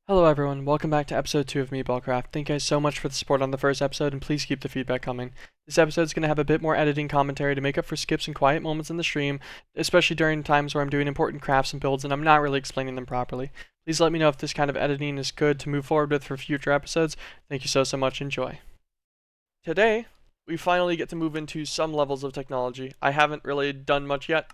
Hello everyone, welcome back to episode 2 of Meatballcraft. Thank you guys so much for the support on the first episode, and please keep the feedback coming. This episode is going to have a bit more editing commentary to make up for skips and quiet moments in the stream, especially during times where I'm doing important crafts and builds and I'm not really explaining them properly. Please let me know if this kind of editing is good to move forward with for future episodes. Thank you so much, enjoy. Today, we finally get to move into some levels of technology. I haven't really done much yet.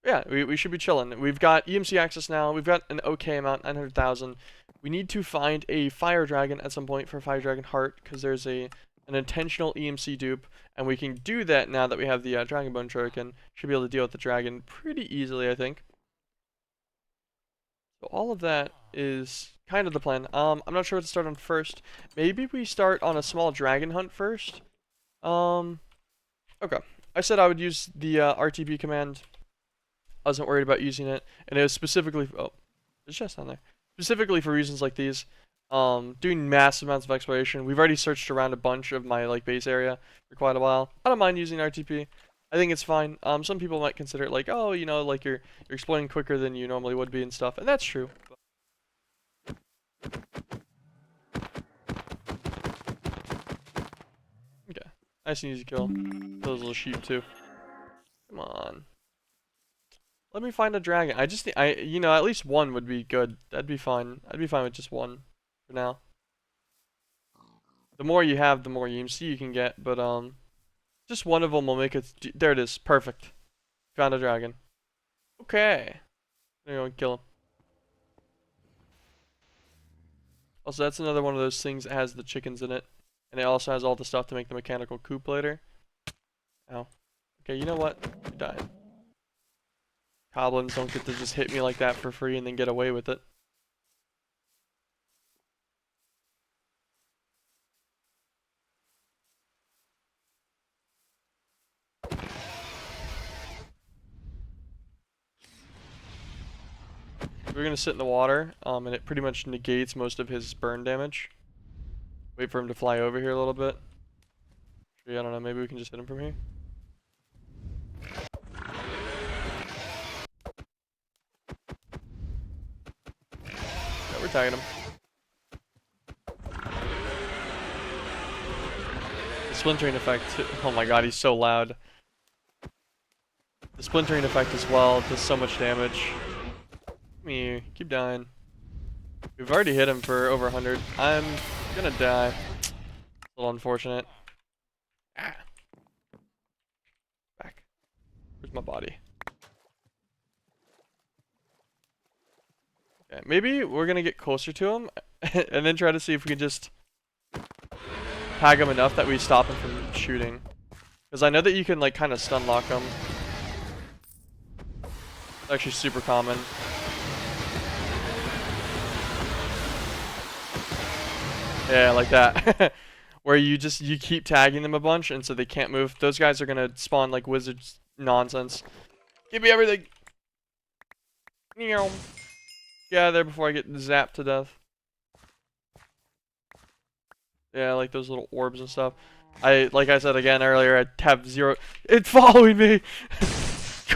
Yeah, we should be chilling. We've got EMC access now. We've got an okay amount, 900,000. We need to find a fire dragon at some point for a fire dragon heart, because there's an intentional EMC dupe, and we can do that now that we have the dragon bone shuriken. Should be able to deal with the dragon pretty easily, I think. So all of that is kind of the plan. I'm not sure what to start on first. Maybe we start on a small dragon hunt first. Okay. I said I would use the RTB command. I wasn't worried about using it, and it was specifically there's chest down there. Specifically for reasons like these. Doing massive amounts of exploration. We've already searched around a bunch of my base area for quite a while. I don't mind using RTP. I think it's fine. Some people might consider it like, oh, you know, like you're exploring quicker than you normally would be and stuff, and that's true. Okay, nice and easy kill. Those little sheep too. Come on. Let me find a dragon. I just think, you know, at least one would be good. That'd be fine. I'd be fine with just one for now. The more you have, the more EMC you can get, but, just one of them will make it. There it is. Perfect. Found a dragon. Okay. There you go, kill him. Also, that's another one of those things that has the chickens in it. And it also has all the stuff to make the mechanical coop later. Ow. Okay, you know what? You're dying. Goblins don't get to just hit me like that for free and then get away with it. We're gonna sit in the water, and it pretty much negates most of his burn damage. Wait for him to fly over here a little bit. Actually, I don't know, maybe we can just hit him from here. Yeah, we're tagging him. The splintering effect, oh my god, he's so loud. The splintering effect as well does so much damage. Come here, keep dying. We've already hit him for over 100. I'm gonna die. A little unfortunate. Ah. Back. Where's my body? Okay, maybe we're gonna get closer to him and then try to see if we can just tag him enough that we stop him from shooting. Because I know that you can kind of stun lock him. It's actually super common. Yeah, like that. Where you keep tagging them a bunch and so they can't move. Those guys are gonna spawn like wizards nonsense. Give me everything. Get out of there before I get zapped to death. Yeah, like those little orbs and stuff. Like I said again earlier, I have zero. It's following me.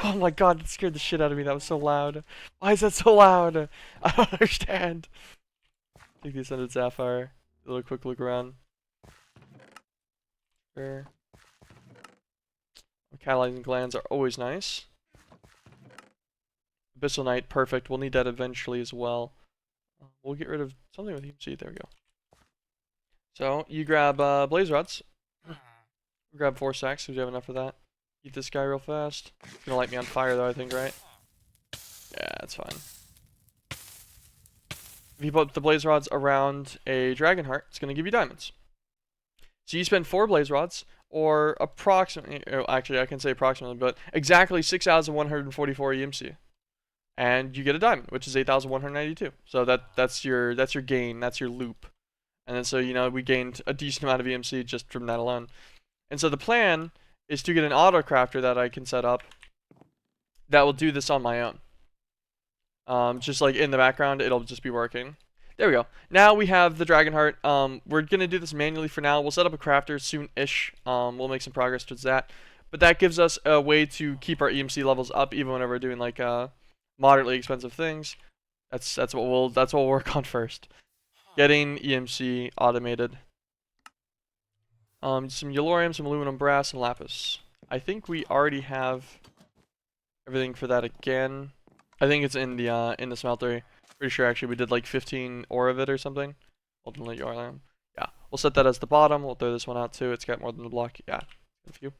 Oh my god, it scared the shit out of me. That was so loud. Why is that so loud? I don't understand. Take the Ascended Sapphire. A little quick look around. Sure. Catalyzing glands are always nice. Abyssal Knight, perfect. We'll need that eventually as well. We'll get rid of something with EMC. There we go. So, you grab blaze rods. Grab 4 stacks because we have enough of that. Eat this guy real fast. He's gonna light me on fire though, I think, right? Yeah, that's fine. If you put the blaze rods around a dragon heart, it's gonna give you diamonds. So you spend 4 blaze rods, or approximately, actually I can say approximately, but exactly 6,144 EMC. And you get a diamond, which is 8,192. So that's your gain, that's your loop. And then so, you know, we gained a decent amount of EMC just from that alone. And so the plan is to get an auto crafter that I can set up that will do this on my own. Just like in the background, it'll just be working. There we go. Now we have the dragon heart. We're going to do this manually for now. We'll set up a crafter soon-ish. We'll make some progress towards that. But that gives us a way to keep our EMC levels up even whenever we're doing like moderately expensive things. That's what we'll work on first. Getting EMC automated. Some yellorium, some aluminum, brass, and lapis. I think we already have everything for that again. I think it's in the smeltery. Pretty sure actually we did like 15 ore of it or something. Ultimately yellorium. Yeah, we'll set that as the bottom. We'll throw this one out too. It's got more than a block. Yeah, a few.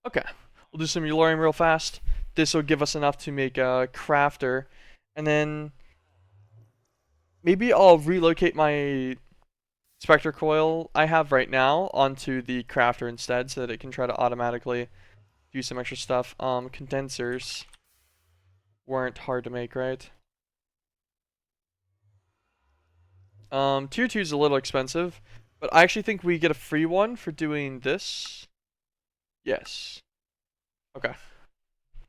Okay, we'll do some yellorium real fast. This will give us enough to make a crafter, and then maybe I'll relocate my Spectre coil I have right now onto the crafter instead so that it can try to automatically do some extra stuff. Condensers weren't hard to make, right? Tier 2 is a little expensive, but I actually think we get a free one for doing this. Yes. Okay.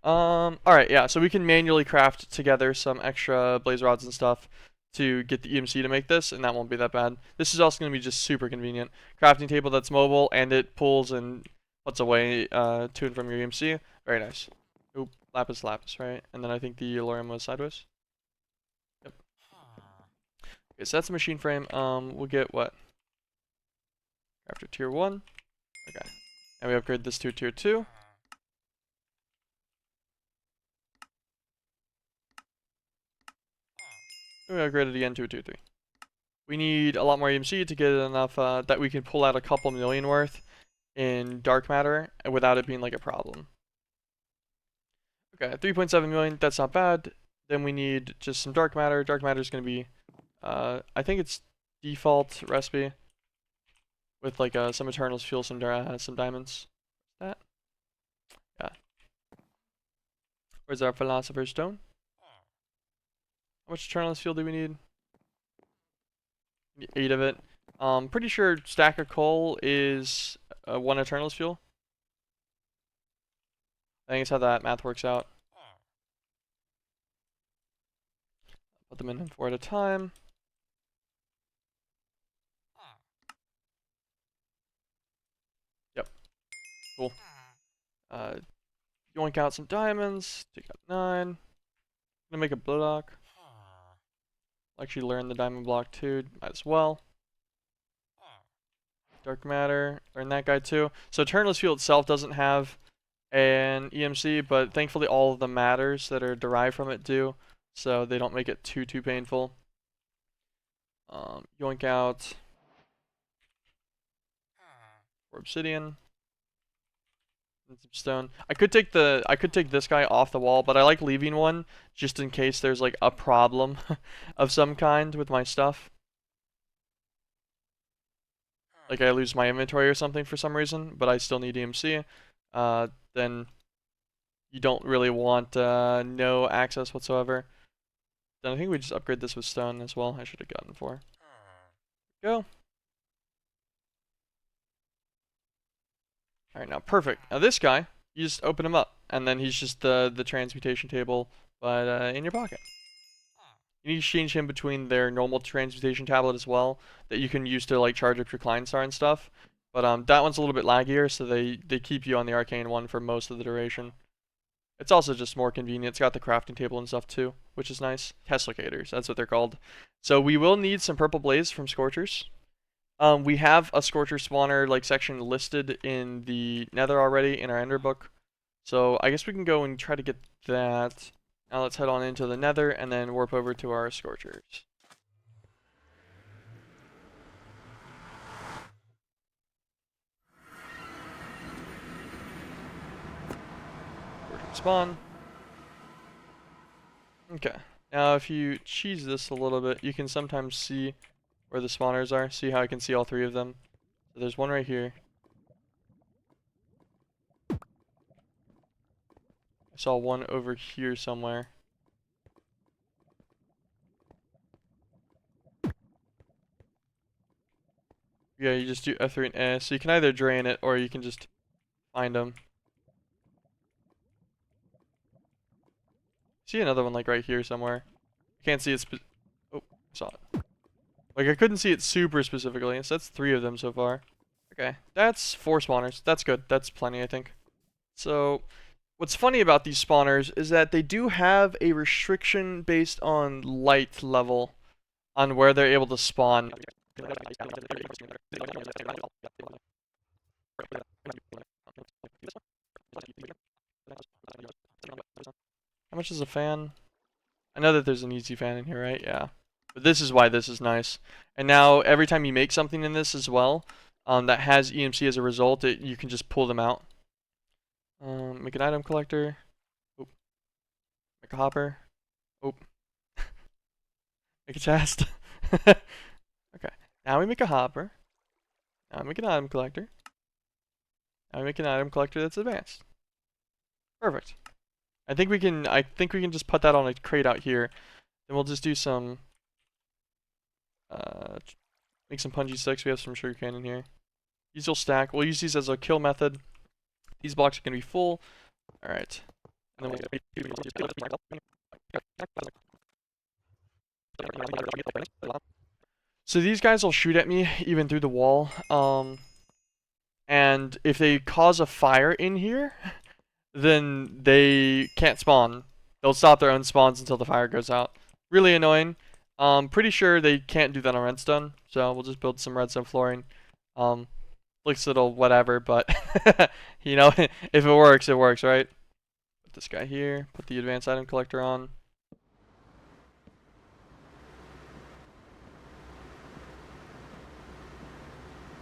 Alright, yeah, so we can manually craft together some extra blaze rods and stuff to get the EMC to make this, and that won't be that bad. This is also going to be just super convenient. Crafting table that's mobile, and it pulls and puts away to and from your EMC. Very nice. Oop, lapis, right? And then I think the yellorium was sideways. Yep. Okay, so that's the machine frame. We'll get what? After tier 1. Okay. And we upgrade this to tier 2. We upgraded again to a tier 3. We need a lot more EMC to get enough that we can pull out a couple million worth in dark matter without it being like a problem. Okay, 3.7 million, that's not bad. Then we need just some dark matter. Dark matter is going to be, I think it's default recipe with like some Eternals fuel, some diamonds. That? Yeah. Where's our Philosopher's Stone? How much Eternals fuel do we need? 8 of it. Pretty sure stack of coal is 1 Eternals fuel. I think it's how that math works out. Put them in 4 at a time. Yep. Cool. Yoink out some diamonds. Take out 9. Gonna make a block. I'll actually learn the diamond block too. Might as well. Dark matter. Learn that guy too. So Eternalist Fuel itself doesn't have an EMC, but thankfully all of the matters that are derived from it do, so they don't make it too painful. Yoink out for obsidian and some stone. I could take this guy off the wall, but I like leaving one just in case there's like a problem of some kind with my stuff. Like I lose my inventory or something for some reason, but I still need EMC. Then you don't really want no access whatsoever. Then I think we just upgrade this with stone as well. I should have gotten 4. Go. Alright, now perfect. Now this guy, you just open him up, and then he's just the transmutation table, but in your pocket. You need to change him between their normal transmutation tablet as well, that you can use to like charge up your client star and stuff. But that one's a little bit laggier, so they keep you on the arcane one for most of the duration. It's also just more convenient. It's got the crafting table and stuff too, which is nice. Teslocators, that's what they're called. So we will need some purple blaze from Scorchers. We have a Scorcher spawner like section listed in the Nether already in our Ender book. So I guess we can go and try to get that. Now let's head on into the Nether and then warp over to our Scorchers. Spawn. Okay. Now if you cheese this a little bit, you can sometimes see where the spawners are. See how I can see all 3 of them? So there's one right here. I saw one over here somewhere. Yeah, you just do F3 and A. So you can either drain it or you can just find them. See another one like right here somewhere. I can't see it. Oh, I saw it. Like I couldn't see it super specifically. So that's 3 of them so far. Okay, that's 4 spawners. That's good. That's plenty, I think. So What's funny about these spawners is that they do have a restriction based on light level on where they're able to spawn. How much is a fan? I know that there's an easy fan in here, right? Yeah. But this is why this is nice. And now every time you make something in this as well, that has EMC as a result, you can just pull them out. Make an item collector. Oop. Make a hopper. Oop. Make a chest. Okay. Now we make a hopper. Now we make an item collector. Now we make an item collector that's advanced. Perfect. I think we can just put that on a crate out here. Then we'll just do some make some punji sticks. We have some sugarcane in here. These will stack. We'll use these as a kill method. These blocks are gonna be full. Alright. And then so these guys will shoot at me even through the wall. And if they cause a fire in here, then they can't spawn. They'll stop their own spawns until the fire goes out. Really annoying. Pretty sure they can't do that on redstone, so we'll just build some redstone flooring. Looks a little whatever, but you know, if it works, right? Put this guy here, put the advanced item collector on.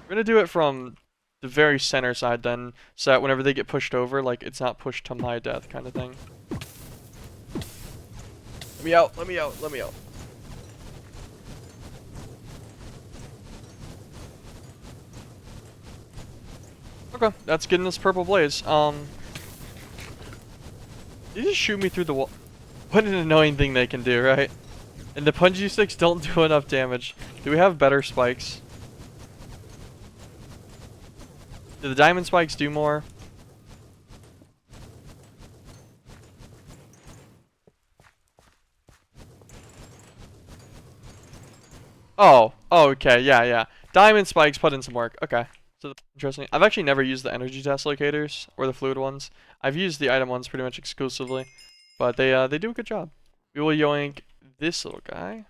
We're gonna do it from the very center side then, so that whenever they get pushed over, like, it's not pushed to my death kind of thing. Let me out, let me out, let me out. Okay, that's getting this purple blaze. Did you just shoot me through the wall? What an annoying thing they can do, right? And the punji sticks don't do enough damage. Do we have better spikes? Do the diamond spikes do more? Oh, okay, yeah. Diamond spikes put in some work. Okay. So interesting. I've actually never used the energy test locators or the fluid ones. I've used the item ones pretty much exclusively, but they do a good job. We will yoink this little guy.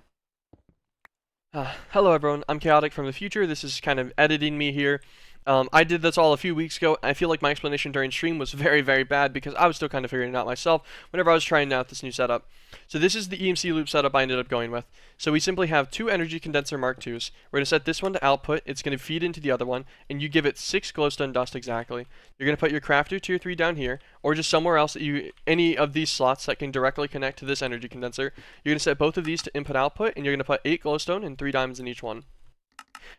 Hello everyone, I'm Chaotic from the future. This is kind of editing me here. I did this all a few weeks ago. I feel like my explanation during stream was very, very bad because I was still kind of figuring it out myself whenever I was trying out this new setup. So this is the EMC loop setup I ended up going with. So we simply have two energy condenser Mark IIs. We're going to set this one to output. It's going to feed into the other one, and you give it 6 glowstone dust exactly. You're going to put your crafter tier 3 down here, or just somewhere else that any of these slots that can directly connect to this energy condenser. You're going to set both of these to input output, and you're going to put 8 glowstone and 3 diamonds in each one.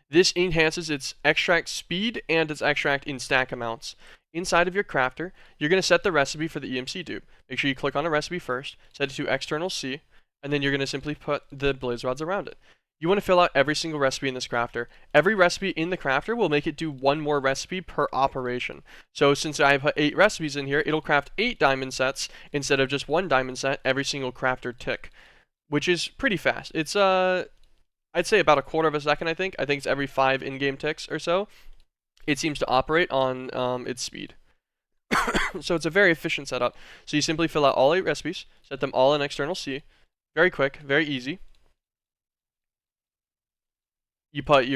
This enhances its extract speed and its extract in stack amounts. Inside of your crafter, you're going to set the recipe for the EMC dupe. Make sure you click on a recipe first, set it to external C, and then you're going to simply put the blaze rods around it. You want to fill out every single recipe in this crafter. Every recipe in the crafter will make it do one more recipe per operation. So since I put 8 recipes in here, it'll craft 8 diamond sets instead of just 1 diamond set every single crafter tick, which is pretty fast. It's I'd say about a quarter of a second, I think. I think it's every 5 in-game ticks or so. It seems to operate on its speed. So it's a very efficient setup. So you simply fill out all 8 recipes, set them all in external C. Very quick, very easy. You put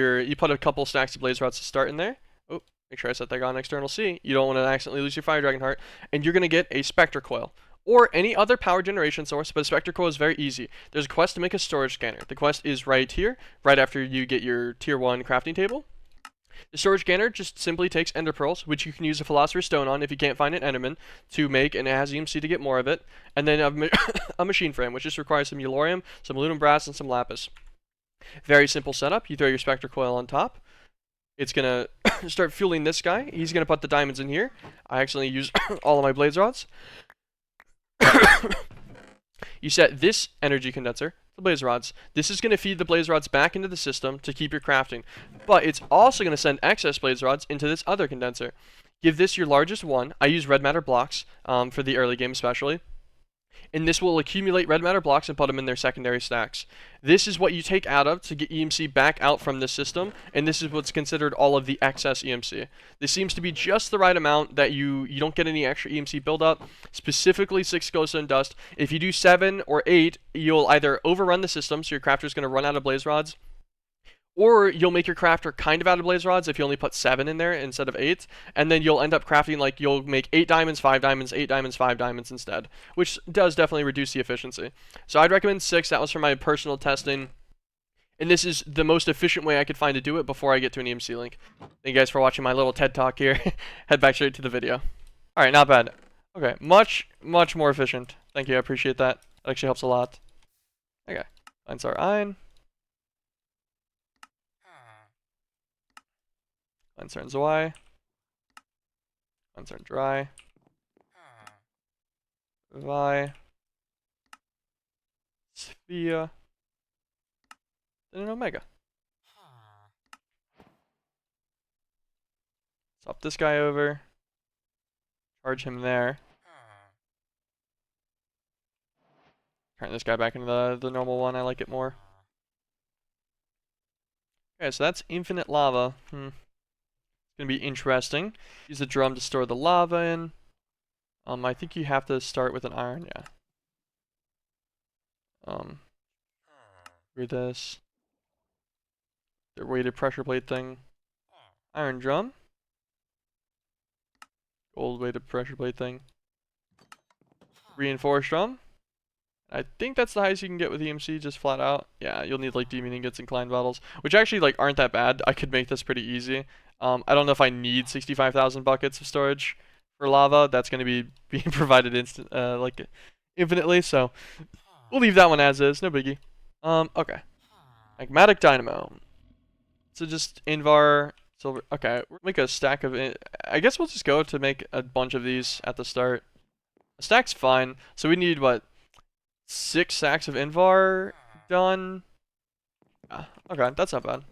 a couple stacks of blaze rods to start in there. Oh, make sure I set that guy on external C. You don't want to accidentally lose your fire dragon heart. And you're going to get a specter coil, or any other power generation source, but a specter coil is very easy. There's a quest to make a storage scanner. The quest is right here, right after you get your tier 1 crafting table. The storage scanner just simply takes ender pearls, which you can use a philosopher's stone on if you can't find an enderman to make, and it has EMC to get more of it. And then a machine frame, which just requires some yellorium, some aluminum brass, and some lapis. Very simple setup. You throw your specter coil on top. It's gonna start fueling this guy. He's gonna put the diamonds in here. I accidentally used all of my blaze rods. You set this energy condenser, the blaze rods. This is going to feed the blaze rods back into the system to keep your crafting. But it's also going to send excess blaze rods into this other condenser. Give this your largest one. I use red matter blocks for the early game especially. And this will accumulate red matter blocks and put them in their secondary stacks. This is what you take out of to get EMC back out from this system, and this is what's considered all of the excess EMC. This seems to be just the right amount that you don't get any extra EMC buildup, specifically 6 glowstone dust. If you do 7 or 8, you'll either overrun the system, so your crafter's going to run out of blaze rods, or you'll make your crafter kind of out of blaze rods if you only put 7 in there instead of 8, and then you'll end up crafting like you'll make 8 diamonds, 5 diamonds, 8 diamonds, 5 diamonds instead, which does definitely reduce the efficiency. So I'd recommend 6. That was from my personal testing, and this is the most efficient way I could find to do it before I get to an EMC link. Thank you guys for watching my little TED talk here. Head back straight to the video. Alright, not bad. Okay, much more efficient. Thank you, I appreciate that. That actually helps a lot. Okay, finds our iron. Concerns Y. Concern dry. Vi. Sphere. Then an Omega. Swap this guy over. Charge him there. Turn this guy back into the normal one. I like it more. Okay, so that's infinite lava. Gonna be interesting. Use the drum to store the lava in. I think you have to start with an iron, yeah. Read this. The weighted pressure plate thing. Iron drum. Gold weighted pressure plate thing. Reinforced drum. I think that's the highest you can get with EMC, just flat out. Yeah, you'll need like demon ingots and Klein bottles, which actually like aren't that bad. I could make this pretty easy. I don't know if I need 65,000 buckets of storage for lava. That's going to be being provided like infinitely, so we'll leave that one as is. No biggie. Okay. Magmatic dynamo. So just Invar silver. Okay, we'll make a stack of it. I guess we'll just go to make a bunch of these at the start. A stack's fine. So we need what? 6 sacks of Invar done. Okay, that's not bad.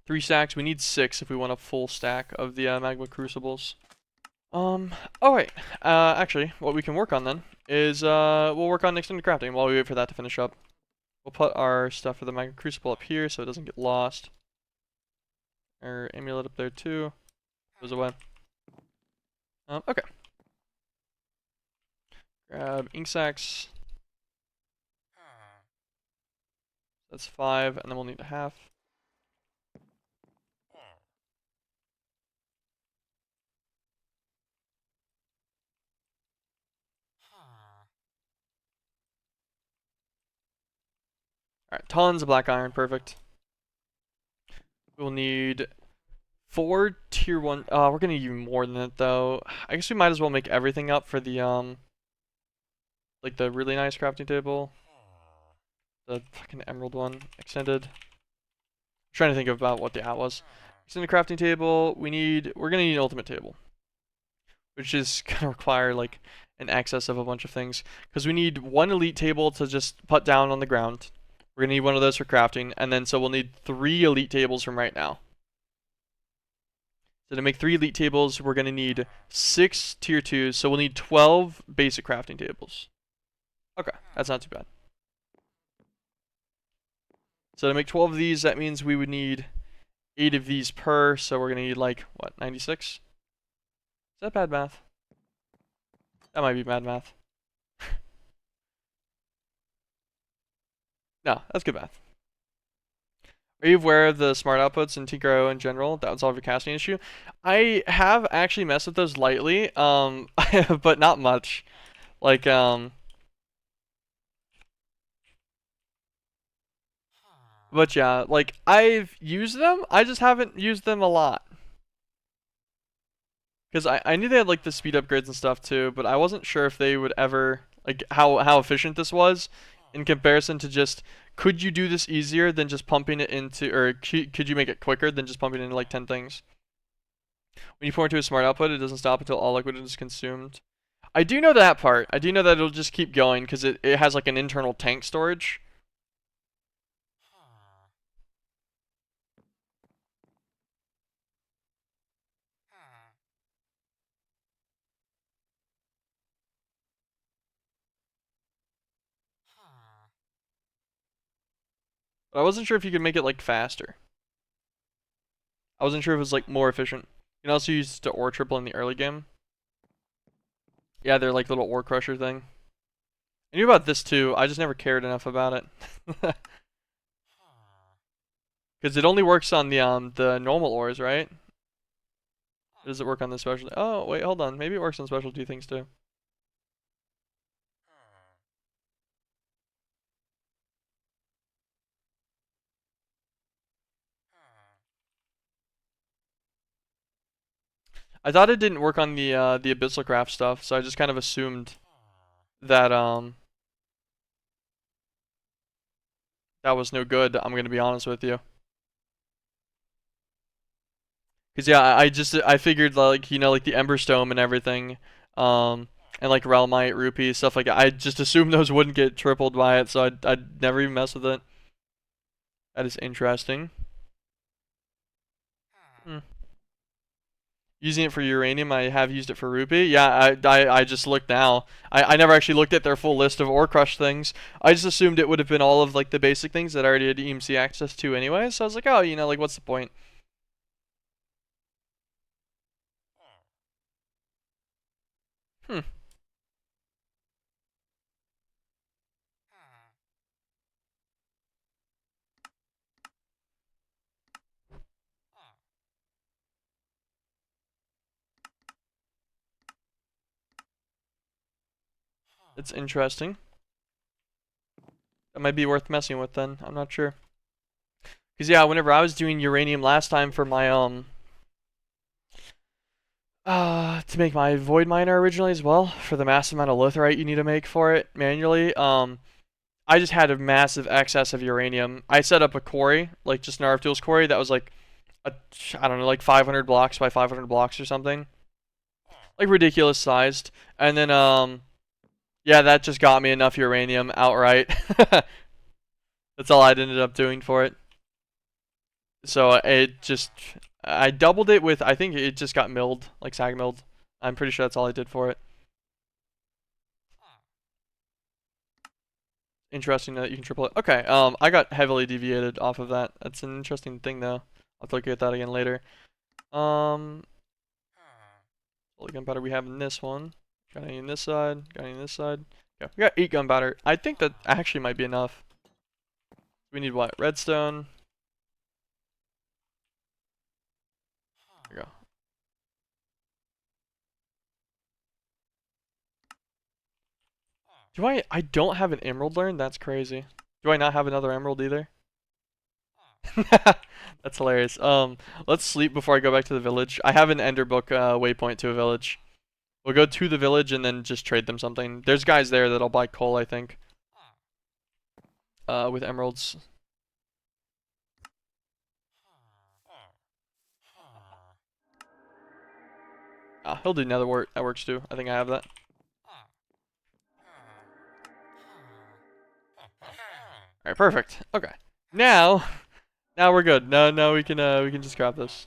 3 stacks. We need 6 if we want a full stack of the magma crucibles. Alright. Actually, what we can work on then is we'll work on extended crafting while we wait for that to finish up. We'll put our stuff for the magma crucible up here so it doesn't get lost. Our amulet up there too. Goes away. Okay. Grab ink sacks. That's 5, and then we'll need a half. Alright, tons of black iron, perfect. We'll need 4 tier 1. We're gonna need even more than that though. I guess we might as well make everything up for the like the really nice crafting table. The fucking emerald one. Extended. I'm trying to think about what the out was. Extended crafting table. We're gonna need an ultimate table. Which is gonna require like an excess of a bunch of things. Because we need 1 elite table to just put down on the ground. We're gonna need 1 of those for crafting, and then so we'll need 3 elite tables from right now. So to make 3 elite tables, we're gonna need 6 tier 2s, so we'll need 12 basic crafting tables. Okay, that's not too bad. So to make 12 of these, that means we would need 8 of these per, so we're gonna need like, what, 96? Is that bad math? That might be bad math. No, that's good math. Are you aware of the smart outputs in Tinker.io in general that would solve your casting issue? I have actually messed with those lightly, but not much. Like, but yeah, like, I've used them, I just haven't used them a lot. Because I knew they had, like, the speed upgrades and stuff, too, but I wasn't sure if they would ever, like, how efficient this was in comparison to just, could you do this easier than just pumping it into, or could you make it quicker than just pumping it into, like, 10 things? When you pour into a smart output, it doesn't stop until all liquid is consumed. I do know that part. I do know that it'll just keep going, because it has, like, an internal tank storage. But I wasn't sure if you could make it like faster. I wasn't sure if it was like more efficient. You can also use the ore triple in the early game. Yeah, they're like little ore crusher thing. I knew about this too. I just never cared enough about it. Because it only works on the normal ores, right? Or does it work on the special? Oh wait, hold on. Maybe it works on specialty things too. I thought it didn't work on the Meatballcraft stuff, so I just kind of assumed that that was no good. I'm gonna be honest with you. Cause yeah, I figured like like the Emberstone and everything, and like Realmite, Rupee, stuff like that. I just assumed those wouldn't get tripled by it, so I'd never even mess with it. That is interesting. Hmm. Using it for uranium, I have used it for Rupee. Yeah, I just looked now. I never actually looked at their full list of ore crush things. I just assumed it would have been all of like the basic things that I already had EMC access to anyway. So I was like, oh, like what's the point? Hmm. It's interesting. That might be worth messing with then. I'm not sure. Cause yeah, whenever I was doing uranium last time for my to make my void miner originally as well, for the massive amount of litherite you need to make for it manually, I just had a massive excess of uranium. I set up a quarry, like just an RF Tools quarry that was like I don't know, like 500 blocks by 500 blocks or something. Like ridiculous sized. And then yeah, that just got me enough uranium outright. That's all I ended up doing for it. So I doubled it with, I think it just got milled, like sag milled. I'm pretty sure that's all I did for it. Interesting that you can triple it. Okay, I got heavily deviated off of that. That's an interesting thing though. I'll have to look at that again later. What gunpowder we have in this one? Got any in this side? Got any in this side? Yeah, we got 8 gunpowder. I think that actually might be enough. We need what? Redstone. There we go. I don't have an emerald learned? That's crazy. Do I not have another emerald either? That's hilarious. Let's sleep before I go back to the village. I have an ender book waypoint to a village. We'll go to the village and then just trade them something. There's guys there that'll buy coal, I think. With emeralds. He'll do nether wart. That works too. I think I have that. Alright, perfect. Okay. Now we're good. No, we can just grab this.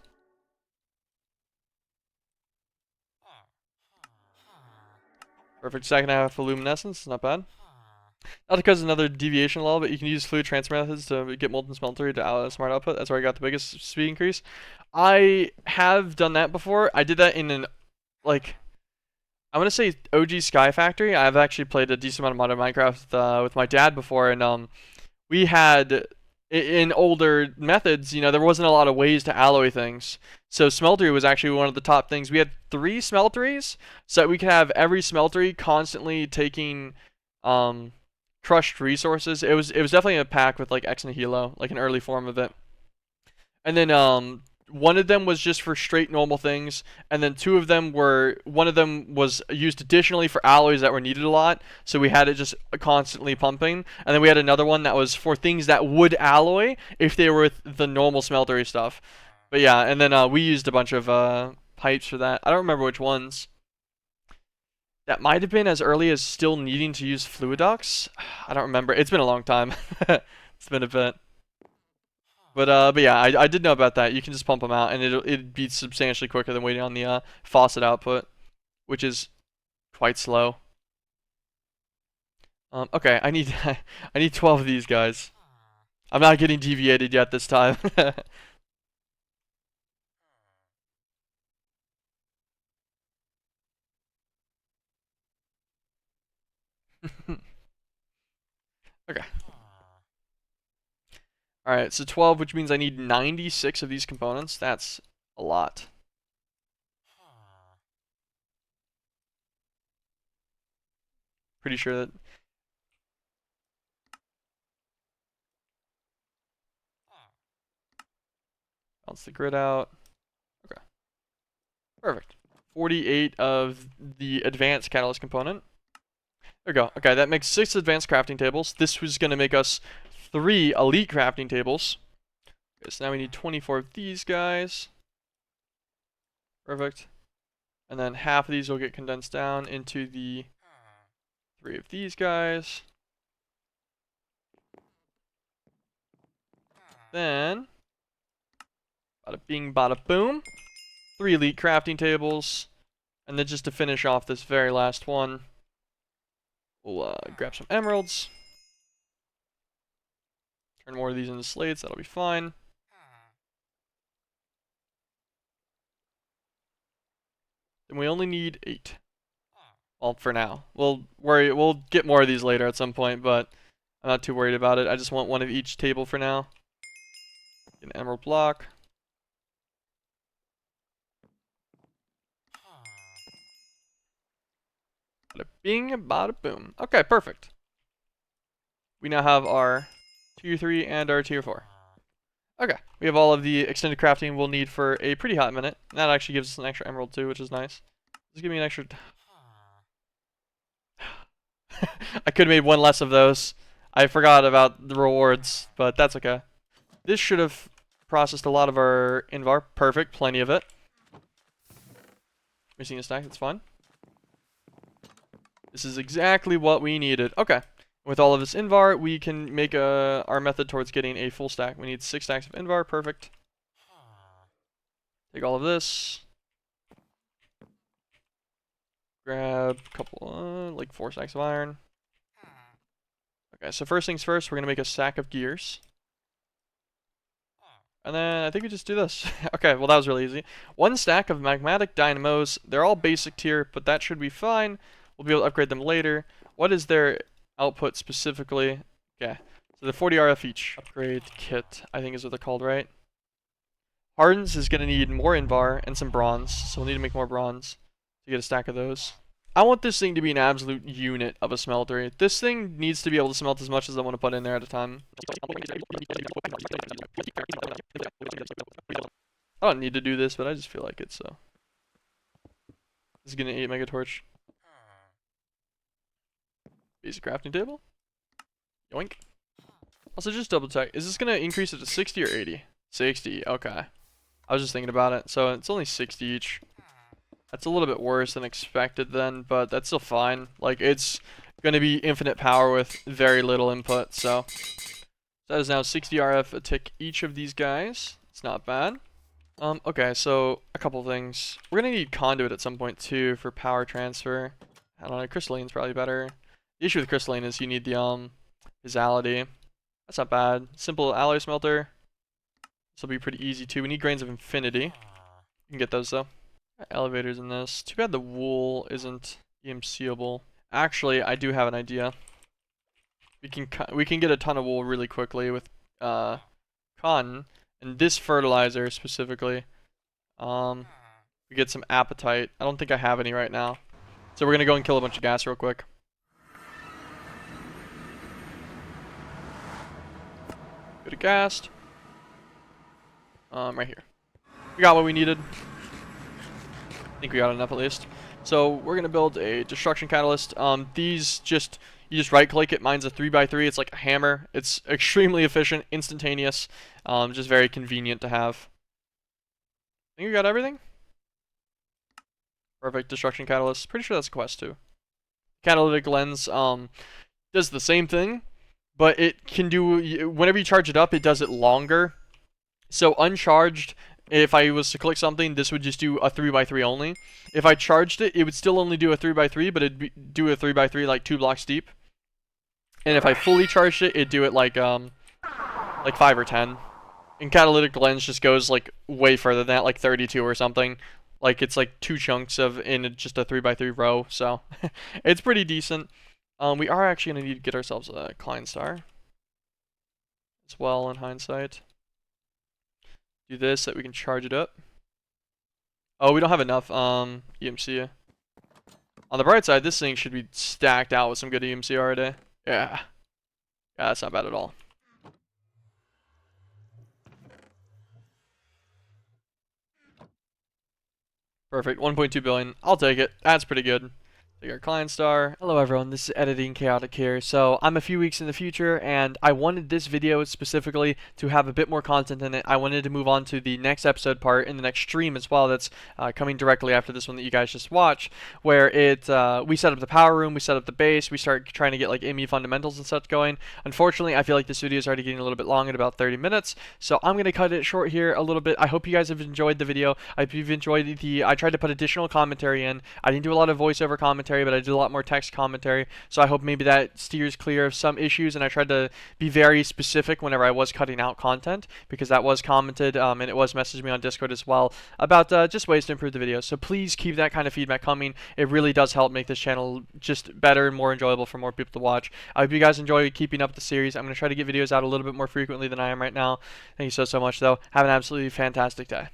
Perfect. Second half of luminescence. Not bad. Not because another deviation law, but you can use fluid transfer methods to get molten smeltery to smart output. That's where I got the biggest speed increase. I have done that before. I did that in an like I'm gonna say OG Sky Factory. I've actually played a decent amount of modern Minecraft with my dad before, and we had in older methods, there wasn't a lot of ways to alloy things. So smeltery was actually one of the top things. We had 3 smelteries, so that we could have every smeltery constantly taking crushed resources. It was definitely a pack with like X Nihilo, like an early form of it. And then one of them was just for straight normal things, and then one of them was used additionally for alloys that were needed a lot, so we had it just constantly pumping. And then we had another one that was for things that would alloy if they were with the normal smeltery stuff. But yeah, and then we used a bunch of pipes for that. I don't remember which ones. That might have been as early as still needing to use fluidox. I don't remember. It's been a long time. It's been a bit. But yeah, I did know about that. You can just pump them out, and it'd be substantially quicker than waiting on the faucet output, which is quite slow. Okay, I need I need 12 of these guys. I'm not getting deviated yet this time. Okay. Alright, so 12, which means I need 96 of these components. That's a lot. Pretty sure that... Balance the grid out. Okay. Perfect. 48 of the advanced catalyst component. There we go. Okay, that makes 6 advanced crafting tables. This was going to make us 3 elite crafting tables. Okay, so now we need 24 of these guys. Perfect. And then half of these will get condensed down into the 3 of these guys. Then, bada bing, bada boom. 3 elite crafting tables. And then just to finish off this very last one, we'll grab some emeralds. Turn more of these into slates, that'll be fine. Then we only need 8. Well, for now. We'll get more of these later at some point, but I'm not too worried about it. I just want one of each table for now. Get an emerald block. Bada bing, bada boom. Okay, perfect. We now have our tier 3 and our tier 4. Okay, we have all of the extended crafting we'll need for a pretty hot minute. That actually gives us an extra emerald too, which is nice. Just give me an extra... I could have made one less of those. I forgot about the rewards, but that's okay. This should have processed a lot of our invar. Perfect, plenty of it. Missing a stack, that's fine. This is exactly what we needed. Okay. With all of this invar, we can make our method towards getting a full stack. We need 6 stacks of invar. Perfect. Take all of this. Grab a couple, like 4 stacks of iron. Okay, so first things first, we're going to make a stack of gears. And then I think we just do this. Okay, well that was really easy. 1 stack of magmatic dynamos. They're all basic tier, but that should be fine. We'll be able to upgrade them later. What is their output specifically? Okay, so the 40 RF each. Upgrade kit, I think is what they're called, right? Hardens is going to need more invar and some bronze, so we'll need to make more bronze to get a stack of those. I want this thing to be an absolute unit of a smeltery. This thing needs to be able to smelt as much as I want to put in there at a time. I don't need to do this, but I just feel like it, so. This is going to 8 mega torch. Basic crafting table. Yoink. Also, just double check. Is this going to increase it to 60 or 80? 60, okay. I was just thinking about it. So it's only 60 each. That's a little bit worse than expected then, but that's still fine. Like, it's going to be infinite power with very little input, so. That is now 60 RF a tick each of these guys. It's not bad. Okay, so a couple things. We're going to need conduit at some point too for power transfer. I don't know, crystalline's probably better. The issue with crystalline is you need the physality. That's not bad. Simple alloy smelter. This will be pretty easy too. We need grains of infinity. You can get those though. Elevators in this. Too bad the wool isn't EMCable. Actually, I do have an idea. We can get a ton of wool really quickly with cotton, and this fertilizer specifically. We get some apatite. I don't think I have any right now, so we're gonna go and kill a bunch of gas real quick. Go to ghast. Right here. We got what we needed. I think we got enough at least. So we're gonna build a destruction catalyst. You just right click it, mine's a 3x3, it's like a hammer. It's extremely efficient, instantaneous, just very convenient to have. I think we got everything. Perfect, destruction catalyst. Pretty sure that's a quest too. Catalytic lens does the same thing, but it can do, whenever you charge it up, it does it longer. So uncharged, if I was to click something, this would just do a 3x3 only. If I charged it, it would still only do a 3x3, but it'd do a 3x3 like 2 blocks deep. And if I fully charged it, it'd do it like like 5 or 10. And catalytic lens just goes like way further than that, like 32 or something. Like it's like 2 chunks of in just a 3x3 row, so it's pretty decent. We are actually gonna need to get ourselves a Klein Star as well in hindsight. Do this so that we can charge it up. Oh, we don't have enough EMC. On the bright side, this thing should be stacked out with some good EMC already. Yeah. Yeah, that's not bad at all. Perfect. 1.2 billion. I'll take it. That's pretty good. Take our Klein Star. Hello everyone, this is Editing Chaotic here. So I'm a few weeks in the future and I wanted this video specifically to have a bit more content in it. I wanted to move on to the next episode part in the next stream as well that's coming directly after this one that you guys just watched, where we set up the power room, we set up the base, we start trying to get like ME fundamentals and such going. Unfortunately, I feel like this video is already getting a little bit long at about 30 minutes, so I'm going to cut it short here a little bit. I hope you guys have enjoyed the video. I hope you've enjoyed I tried to put additional commentary in. I didn't do a lot of voiceover commentary, but I did a lot more text commentary, so I hope maybe that steers clear of some issues, and I tried to be very specific whenever I was cutting out content, because that was commented, and it was messaged me on Discord as well about just ways to improve the video. So please keep that kind of feedback coming. It really does help make this channel just better and more enjoyable for more people to watch. I hope you guys enjoy keeping up the series. I'm going to try to get videos out a little bit more frequently than I am right now. Thank you so much, though. Have an absolutely fantastic day.